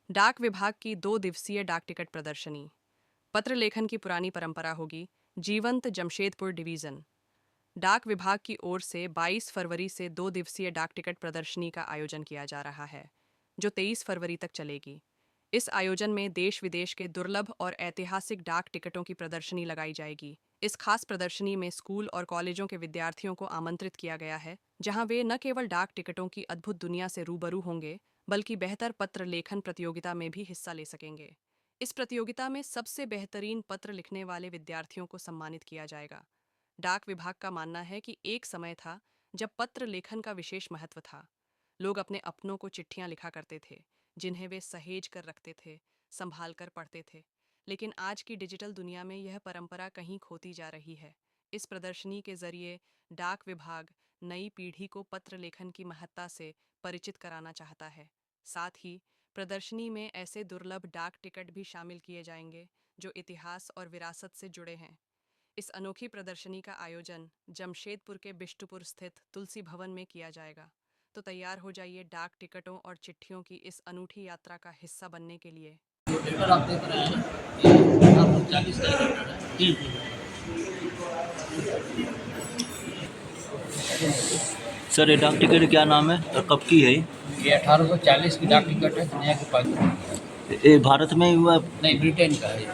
डाक विभाग की 2 दिवसीय डाक टिकट प्रदर्शनी। पत्र लेखन की पुरानी परंपरा होगी। जीवंत जमशेदपुर डिवीज़न। डाक विभाग की ओर से 22 फरवरी से 2 दिवसीय डाक टिकट प्रदर्शनी का आयोजन किया जा रहा है, जो 23 फरवरी तक चलेगी। इस आयोजन में देश विदेश के दुर्लभ और ऐतिहासिक डाक टिकटों की प्रदर्शनी लगाई जाएगी। इस खास प्रदर्शनी में स्कूल और कॉलेजों के विद्यार्थियों को आमंत्रित किया गया है, जहां वे न केवल डाक टिकटों की अद्भुत दुनिया से रूबरू होंगे, बल्कि बेहतर पत्र लेखन प्रतियोगिता में भी हिस्सा ले सकेंगे। इस प्रतियोगिता में सबसे बेहतरीन पत्र लिखने वाले विद्यार्थियों को सम्मानित किया जाएगा। डाक विभाग का मानना है कि एक समय था जब पत्र लेखन का विशेष महत्व था। लोग अपने अपनों को चिट्ठियां लिखा करते थे, जिन्हें वे सहेज कर रखते थे, संभाल कर पढ़ते थे। लेकिन आज की डिजिटल दुनिया में यह परंपरा कहीं खोती जा रही है। इस प्रदर्शनी के जरिए डाक विभाग नई पीढ़ी को पत्र लेखन की महत्ता से परिचित कराना चाहता है। साथ ही प्रदर्शनी में ऐसे दुर्लभ डाक टिकट भी शामिल किए जाएंगे जो इतिहास और विरासत से जुड़े हैं। इस अनोखी प्रदर्शनी का आयोजन जमशेदपुर के बिष्टुपुर स्थित तुलसी भवन में किया जाएगा। तो तैयार हो जाइए डाक टिकटों और चिट्ठियों की इस अनूठी यात्रा का हिस्सा बनने के लिए। जो लेटर आप देख रहे हैं ये 1840 का लेटर है। जी। सर ये डाक टिकट क्या नाम है और कब की है ये 1840 की डाक टिकट है दुनिया के पास। ये भारत में ही हुआ? नहीं, ब्रिटेन का है ये।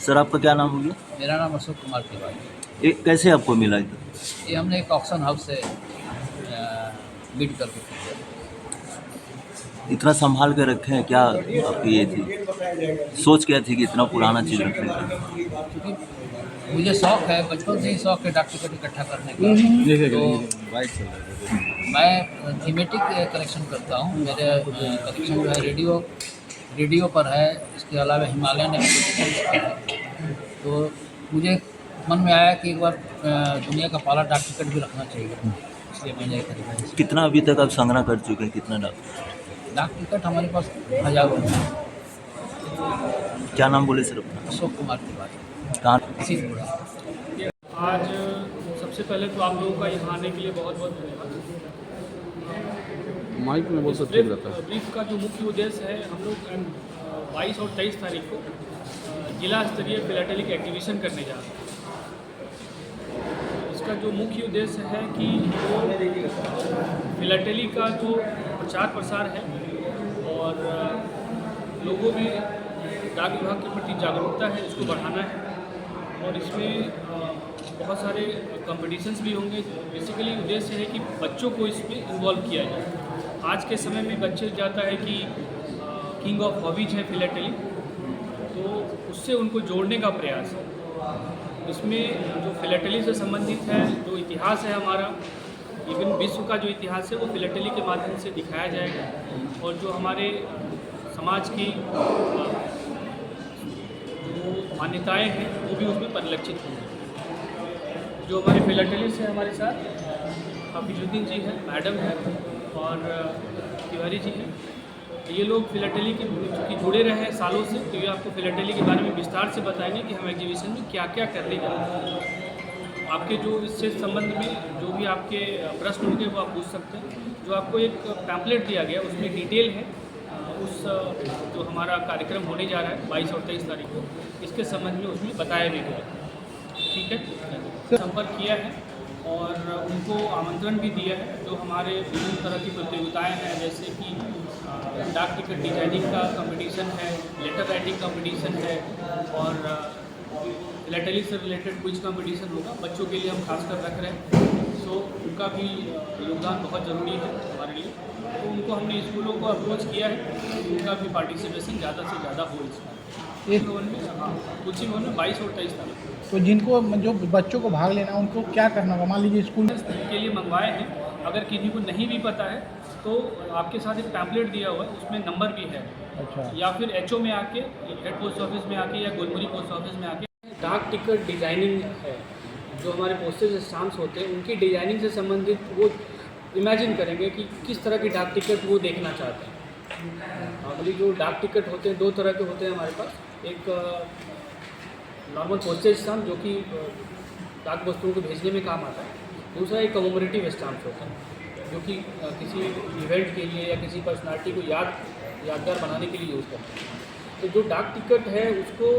सर आपका क्या नाम हो गया? मेरा नाम अशोक कुमार तिवारी। ये कैसे आपको मिला इधर? ये हमने एक ऑक्शन हाउस से बिड करके खरीदा। इतना संभाल के रखे हैं, क्या आपकी ये थी सोच, क्या थी कि इतना पुराना चीज़ रखने का? क्योंकि मुझे शौक है, बचपन से ही शौक है डाक टिकट इकट्ठा करने का। तो मैं थीमेटिक कलेक्शन करता हूँ। मेरे कलेक्शन जो है रेडियो पर है, इसके अलावा हिमालयन एक्सपीडिशंस का है। तो मुझे मन में आया कि एक बार दुनिया का पहला डाक टिकट भी रखना चाहिए, इसलिए मैंने खरीदा। कितना अभी तक आप संग्रह कर चुके हैं, कितना डाक टिकट हमारे पास हज़ारों हैं। क्या नाम बोले सर अपना? अशोक कुमार तिवारी, कहाँ? सीधपुरा। आज सबसे पहले तो आप लोगों का यहाँ आने के लिए बहुत बहुत धन्यवाद। माइक में बहुत ठीक रहता है। ब्रीफ का जो मुख्य उद्देश्य है, हम लोग 22 और 23 तारीख को जिला स्तरीय फिलाटेलिक एग्जीबिशन करने जा रहे हैं। इसका जो मुख्य उद्देश्य है कि फिलाटेली का जो प्रचार प्रसार है और लोगों में डाक विभाग के प्रति जागरूकता है, इसको बढ़ाना है। और इसमें बहुत सारे कंपटीशंस भी होंगे। बेसिकली उद्देश्य है कि बच्चों को इसमें इन्वॉल्व किया जाए। आज के समय में बच्चे जाता है कि किंग ऑफ हॉबीज है फिलाटेली, तो उससे उनको जोड़ने का प्रयास है। इसमें जो फिलाटेली से संबंधित है, जो इतिहास है हमारा, इवन विश्व का जो इतिहास है वो फिलाटेली के माध्यम से दिखाया जाएगा। और जो हमारे समाज की जो मान्यताएं हैं वो भी उसमें परिलक्षित होंगी। जो हमारे फिलाटेलिस्ट हैं हमारे साथ हफीजुद्दीन जी हैं, मैडम हैं और तिवारी जी हैं। ये लोग फिलाटेली के जुड़े रहे हैं सालों से, तो ये आपको फिलाटेली के बारे में विस्तार से बताएंगे कि हम एग्जीबिशन में क्या क्या करने जा रहे हैं। आपके जो इससे संबंध में जो भी आपके प्रश्न होंगे वो आप पूछ सकते हैं। जो आपको एक पैम्पलेट दिया गया उसमें डिटेल है उस जो हमारा कार्यक्रम होने जा रहा है 22 और 23 तारीख को, इसके संबंध में उसमें बताया भी गया है। ठीक है, संपर्क किया है और उनको आमंत्रण भी दिया है। जो हमारे विभिन्न तरह की प्रतियोगिताएं हैं, जैसे कि डाक टिकट डिजाइनिंग का कंपटीशन है, लेटर राइटिंग कंपटीशन है और फिलाटेली से रिलेटेड कुछ कंपटीशन होगा। बच्चों के लिए हम खासकर रख रहे हैं, सो उनका भी योगदान बहुत ज़रूरी है हमारे लिए। तो उनको हमने स्कूलों को अप्रोच किया है कि उनका भी पार्टिसिपेशन ज़्यादा से ज़्यादा हो इसमें। एक भवन में, हाँ, कोचिंग भवन में 22 और 23 तारीख को। तो जिनको जो बच्चों को भाग लेना है उनको क्या करना होगा? मान लीजिए स्कूल के लिए मंगवाए हैं। अगर किसी को नहीं भी पता है तो आपके साथ एक पैम्पलेट दिया हुआ है, उसमें नंबर भी है। अच्छा। या फिर एचओ में आके, हेड पोस्ट ऑफिस में आके या गोलमुरी पोस्ट ऑफिस में आके डाक टिकट डिजाइनिंग है। जो हमारे पोस्टेज स्टाम्प्स होते हैं उनकी डिजाइनिंग से संबंधित वो इमेजिन करेंगे कि किस तरह की डाक टिकट वो देखना चाहते हैं। नॉर्मली जो डाक टिकट होते हैं 2 तरह के होते हैं हमारे पास। एक नॉर्मल पोस्टेज स्टाम्प जो कि डाक वस्तुओं को भेजने में काम आता है। दूसरा एक कमोमरेटिव स्टाम्प होता है जो कि किसी इवेंट के लिए या किसी पर्सनालिटी को याद यादगार बनाने के लिए यूज़ करते हैं। तो जो डाक टिकट है उसको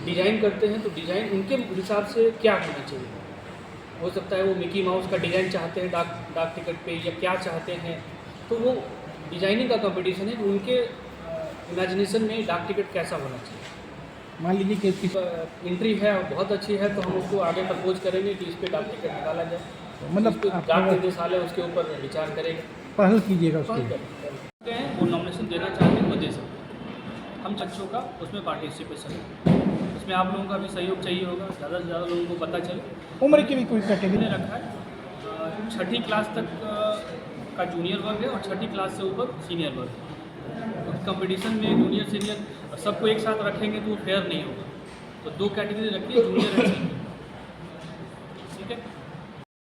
डिज़ाइन करते हैं तो डिज़ाइन उनके हिसाब से क्या होना चाहिए। हो सकता है वो मिकी माउस का डिज़ाइन चाहते हैं डाक टिकट पे या क्या चाहते हैं, तो वो डिज़ाइनिंग का कंपटीशन है कि उनके इमेजिनेशन में डाक टिकट कैसा होना चाहिए। मान लीजिए कि किस एंट्री है और बहुत अच्छी है तो हम उसको आगे प्रपोज करेंगे कि इस पर डाक टिकट निकाला जाए। मतलब इस पे आप डाक निदेशालय उसके ऊपर विचार करेगा। पहल कीजिएगा उसके पहल लिए। करते हैं वो नॉमिनेशन देना चाहते हैं वो दे सकते हैं। हम बच्चों का उसमें पार्टिसिपेशन है, उसमें आप लोगों का भी सहयोग चाहिए होगा, ज़्यादा से ज़्यादा लोगों को पता चले। उम्र की भी कोई कैटेगरी मैंने रखा है 6ठी क्लास तक का जूनियर वर्ग है और 6ठी क्लास से ऊपर सीनियर वर्ग है। तो कंपटीशन में जूनियर सीनियर सबको एक साथ रखेंगे तो वो फेयर नहीं होगा, तो 2 कैटेगरी रखिए, जूनियर एंड सीनियर।